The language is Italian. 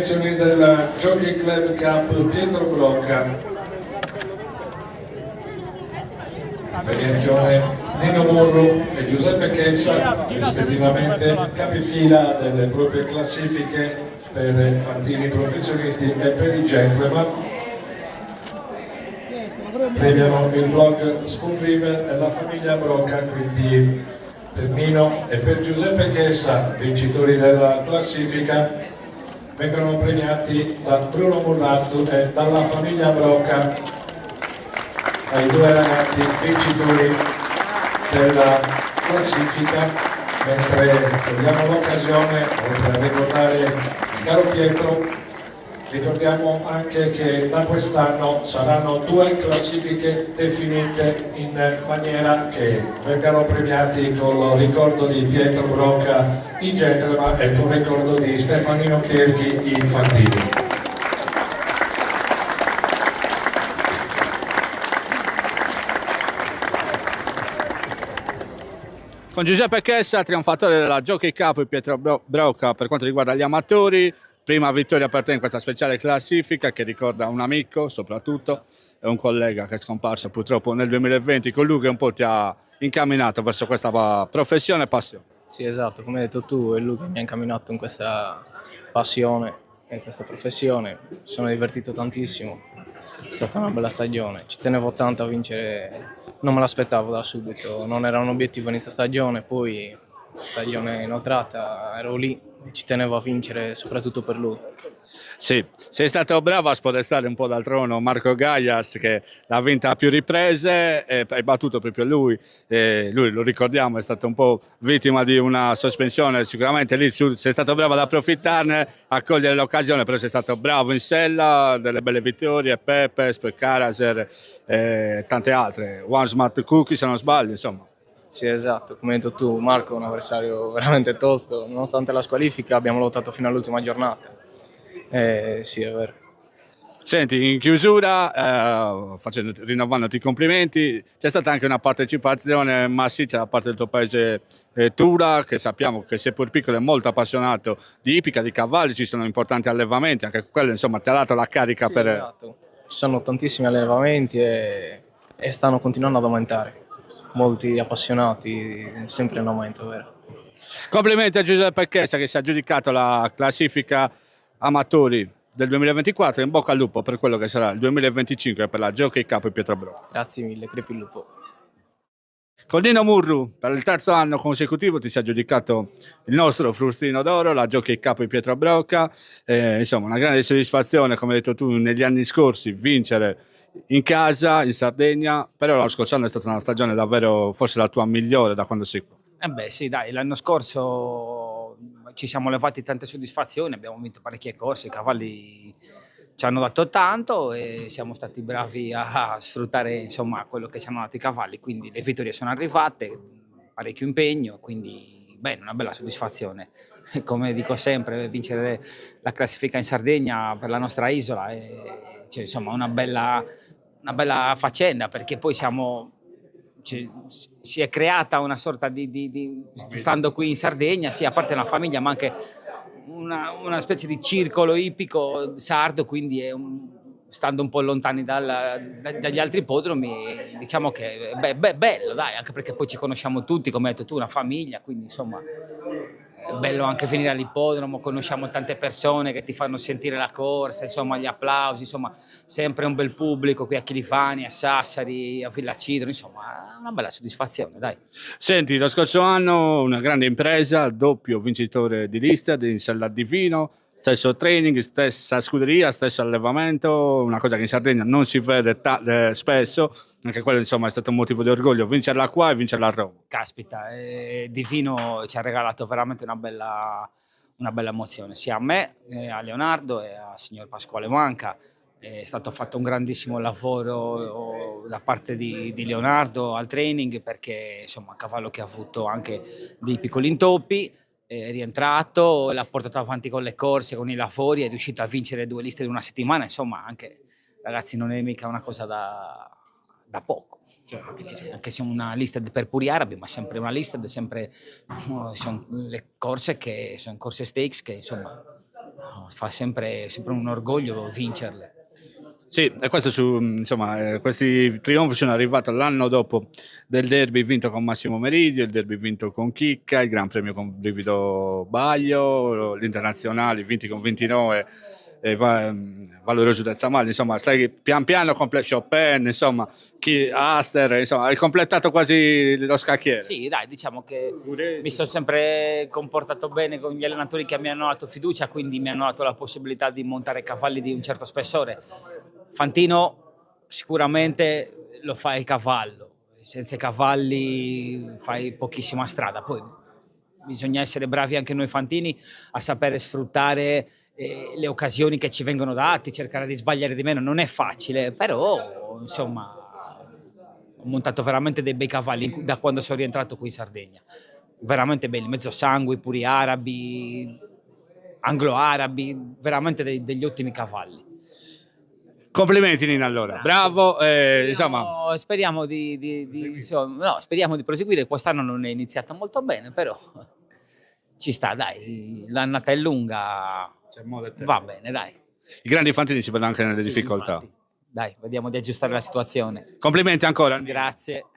premiazioni del Jockey Club Cup Pietro Brocca. Premiazione Nino Murru e Giuseppe Chessa, rispettivamente capifila delle proprie classifiche per fantini professionisti e per i gentleman. Premiano il blog Spoon River e la famiglia Brocca, quindi per Nino e per Giuseppe Chessa, vincitori della classifica, vengono premiati da Bruno Murrazzo e dalla famiglia Brocca ai due ragazzi vincitori della classifica, mentre togliamo l'occasione, oltre a ricordare il caro Pietro, ricordiamo anche che da quest'anno saranno 2 classifiche definite in maniera che vengano premiati con il ricordo di Pietro Brocca i gentleman e con il ricordo di Stefanino Cherchi i infantili. Con Giuseppe Chessa, trionfatore della Jockey Cup Pietro Brocca per quanto riguarda gli amatori. Prima vittoria per te in questa speciale classifica che ricorda un amico soprattutto e un collega che è scomparso purtroppo nel 2020, colui che un po' ti ha incamminato verso questa professione e passione. Sì, esatto, come hai detto tu, è lui che mi ha incamminato in questa passione e in questa professione. Mi sono divertito tantissimo, è stata una bella stagione, ci tenevo tanto a vincere, non me l'aspettavo da subito, non era un obiettivo inizio stagione, poi stagione inoltrata ero lì e ci tenevo a vincere soprattutto per lui. Sì, sei stato bravo a spodestare un po' dal trono Marco Gaias che l'ha vinta a più riprese e hai battuto proprio lui. Lui, lo ricordiamo, è stato un po' vittima di una sospensione, sicuramente lì sei stato bravo ad approfittarne, a cogliere l'occasione, però sei stato bravo in sella, delle belle vittorie, Pepes, Karaser e tante altre, One Smart Cookie se non sbaglio, insomma. Sì, esatto, come hai detto tu, Marco è un avversario veramente tosto, nonostante la squalifica abbiamo lottato fino all'ultima giornata. Sì, è vero. Senti, in chiusura, rinnovandoti i complimenti, c'è stata anche una partecipazione massiccia da parte del tuo paese Tura, che sappiamo che seppur piccolo è molto appassionato di ippica, di cavalli, ci sono importanti allevamenti, anche quello insomma ti ha dato la carica Sì, per... esatto. Ci sono tantissimi allevamenti e stanno continuando ad aumentare. Molti appassionati, sempre in aumento, vero? Complimenti a Giuseppe Chessa che si è aggiudicato la classifica amatori del 2024, in bocca al lupo per quello che sarà il 2025 per la Jockey Cup Pietro Brocca. Grazie mille, crepi il lupo. Con Nino Murru, per il terzo anno consecutivo ti si è aggiudicato il nostro frustino d'oro, la Jockey Cup Pietro Brocca. Insomma, una grande soddisfazione, come hai detto tu, negli anni scorsi, vincere in casa, in Sardegna, però lo scorso anno è stata una stagione davvero, forse la tua migliore da quando sei qui. Beh sì, dai, l'anno scorso ci siamo levati tante soddisfazioni, abbiamo vinto parecchie corse, i cavalli ci hanno dato tanto e siamo stati bravi a sfruttare insomma quello che ci hanno dato i cavalli, quindi le vittorie sono arrivate, parecchio impegno, quindi bene, una bella soddisfazione. Come dico sempre, vincere la classifica in Sardegna per la nostra isola è cioè, insomma una bella faccenda, perché poi si è creata una sorta stando qui in Sardegna, sì, a parte una famiglia, ma anche una specie di circolo ippico sardo, quindi stando un po' lontani dagli altri ippodromi, diciamo che è bello, dai, anche perché poi ci conosciamo tutti, come hai detto tu, una famiglia, quindi insomma è bello anche venire all'ippodromo, conosciamo tante persone che ti fanno sentire la corsa, insomma gli applausi, insomma sempre un bel pubblico qui a Chilifani, a Sassari, a Villa Cidro, insomma una bella soddisfazione, dai. Senti, lo scorso anno una grande impresa, doppio vincitore di lista in Sella Divino, stesso training, stessa scuderia, stesso allevamento, una cosa che in Sardegna non si vede spesso, anche quello insomma è stato un motivo di orgoglio, vincerla qua e vincerla a Roma. Caspita, Divino ci ha regalato veramente una bella emozione, sia a me, a Leonardo e al signor Pasquale Manca. È stato fatto un grandissimo lavoro da parte di Leonardo al training, perché insomma un cavallo che ha avuto anche dei piccoli intoppi, è rientrato, l'ha portato avanti con le corse, con i lavori, è riuscito a vincere 2 liste in una settimana, insomma anche ragazzi non è mica una cosa da poco. Anche se una lista per puri arabi, ma sempre una lista, sempre sono le corse che sono corse stakes che insomma No, fa sempre un orgoglio vincerle. Sì, e questo insomma, questi trionfi sono arrivati l'anno dopo del derby vinto con Massimo Meridio, il derby vinto con Chicca, il Gran Premio con Brivido Baio, gli internazionali vinti con 29 Valoroso del Zamalli, insomma, stai pian piano Chopin, insomma, Aster, insomma, hai completato quasi lo scacchiere. Sì, dai, diciamo che mi sono sempre comportato bene con gli allenatori che mi hanno dato fiducia, quindi mi hanno dato la possibilità di montare cavalli di un certo spessore. Fantino sicuramente lo fa il cavallo, senza i cavalli fai pochissima strada, poi bisogna essere bravi anche noi fantini a sapere sfruttare le occasioni che ci vengono date, cercare di sbagliare di meno, non è facile, però insomma ho montato veramente dei bei cavalli da quando sono rientrato qui in Sardegna, veramente belli, mezzo sangue, puri arabi, anglo-arabi, veramente degli ottimi cavalli. Complimenti Nina, allora, bravo, insomma. Speriamo insomma, no, speriamo di proseguire, quest'anno non è iniziato molto bene, però ci sta, dai, l'annata è lunga, va bene, dai. I grandi fantini si vedono anche nelle Sì, difficoltà. infatti. Dai, vediamo di aggiustare la situazione. Complimenti ancora. Grazie.